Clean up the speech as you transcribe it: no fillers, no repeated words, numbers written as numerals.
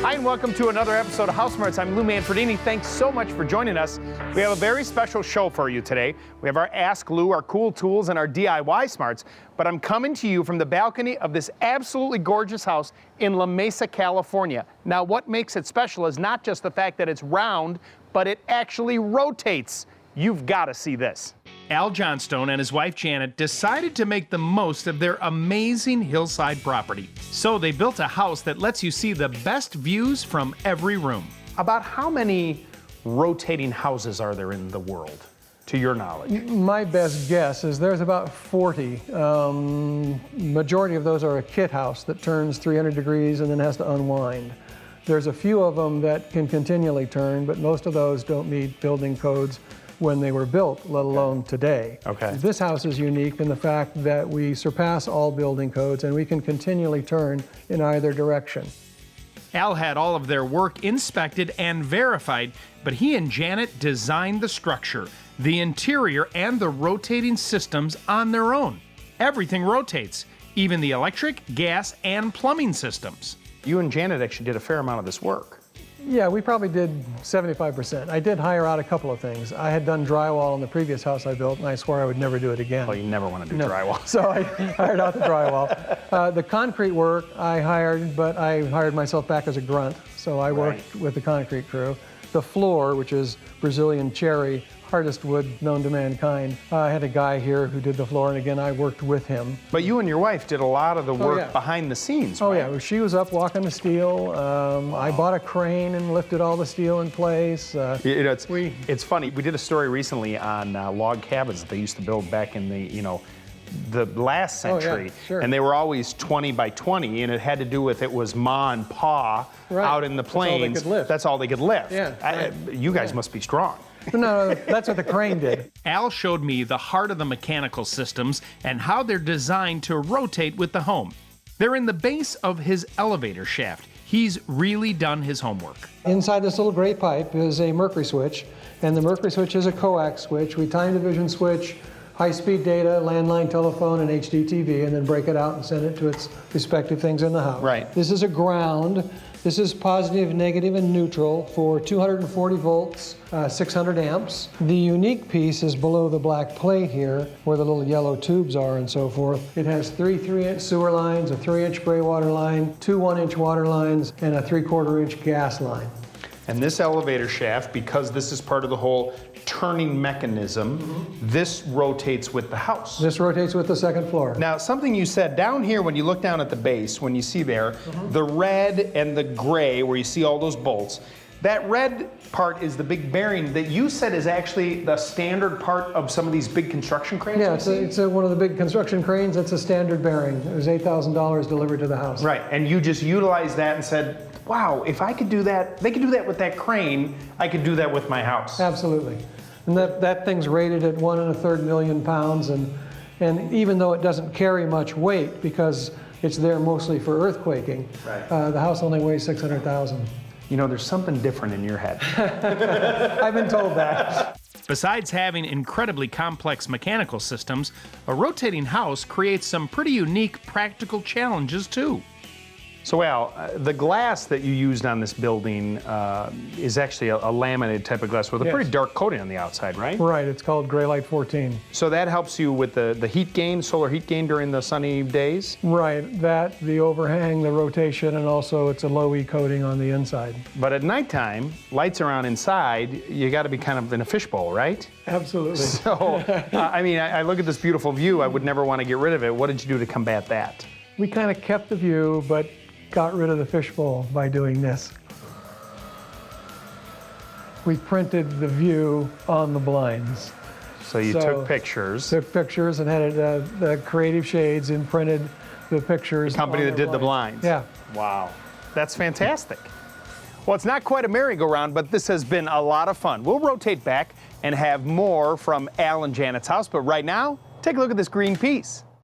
Hi, and welcome to another episode of HouseSmarts. I'm Lou Manfredini. Thanks so much for joining us. We have a very special show for you today. We have our Ask Lou, our cool tools, and our DIY smarts. But I'm coming to you from the balcony of this absolutely gorgeous house in La Mesa, California. Now, what makes it special is not just the fact that it's round, but it actually rotates. You've got to see this. Al Johnstone and his wife Janet decided to make the most of their amazing hillside property. So they built a house that lets you see the best views from every room. About how many rotating houses are there in the world, to your knowledge? My best guess is there's about 40. Majority of those are a kit house that turns 300 degrees and then has to unwind. There's a few of them that can continually turn, but most of those don't meet building codes when they were built, let alone today. Okay. This house is unique in the fact that we surpass all building codes and we can continually turn in either direction. Al had all of their work inspected and verified, but he and Janet designed the structure, the interior, and the rotating systems on their own. Everything rotates, even the electric, gas, and plumbing systems. You and Janet actually did a fair amount of this work. Yeah, we probably did 75%. I did hire out a couple of things. I had done drywall in the previous house I built, and I swore I would never do it again. Well, you never want to do drywall. So I hired out the drywall. The concrete work I hired, but I hired myself back as a grunt, so I worked with the concrete crew. The floor, which is Brazilian cherry, hardest wood known to mankind. I had a guy here who did the floor, and again, I worked with him. But you and your wife did a lot of the work behind the scenes, right? Oh yeah, she was up walking the steel. I bought a crane and lifted all the steel in place. It's funny, we did a story recently on log cabins that they used to build back in the last century. Sure. And they were always 20 by 20, and it had to do with it was ma and pa out in the plains. That's all they could lift. Yeah, you guys must be strong. No, that's what the crane did. Al showed me the heart of the mechanical systems and how they're designed to rotate with the home. They're in the base of his elevator shaft. He's really done his homework. Inside this little gray pipe is a mercury switch, and the mercury switch is a coax switch. We time division switch high-speed data, landline telephone, and HDTV, and then break it out and send it to its respective things in the house. Right. This is a ground. This is positive, negative, and neutral for 240 volts, 600 amps. The unique piece is below the black plate here, where the little yellow tubes are and so forth. It has three 3-inch sewer lines, a 3-inch gray water line, two 1-inch water lines, and a 3/4-inch gas line. And this elevator shaft, because this is part of the whole turning mechanism, this rotates with the house. This rotates with the second floor. Now, something you said down here when you look down at the base, when you see there, the red and the gray, where you see all those bolts, that red part is the big bearing that you said is actually the standard part of some of these big construction cranes. Yeah, it's one of the big construction cranes. It's a standard bearing. It was $8,000 delivered to the house. Right, and you just utilized that and said, wow, if I could do that, they could do that with that crane, I could do that with my house. Absolutely. And that thing's rated at 1 1/3 million pounds, and even though it doesn't carry much weight because it's there mostly for earthquaking, the house only weighs 600,000. You know, there's something different in your head. I've been told that. Besides having incredibly complex mechanical systems, a rotating house creates some pretty unique practical challenges too. So Al, the glass that you used on this building is actually a laminated type of glass with a pretty dark coating on the outside, right? Right, it's called Gray Light 14. So that helps you with the heat gain, solar heat gain during the sunny days? Right, that, the overhang, the rotation, and also it's a low E coating on the inside. But at nighttime, lights are on inside, you got to be kind of in a fishbowl, right? Absolutely. So, I mean, I look at this beautiful view, I would never want to get rid of it. What did you do to combat that? We kind of kept the view, but got rid of the fishbowl by doing this. We printed the view on the blinds. So you took pictures. Took pictures and had the Creative Shades imprinted the pictures. The company that did the blinds. Yeah. Wow, that's fantastic. Well, it's not quite a merry-go-round, but this has been a lot of fun. We'll rotate back and have more from Al and Janet's house, but right now, take a look at this green piece.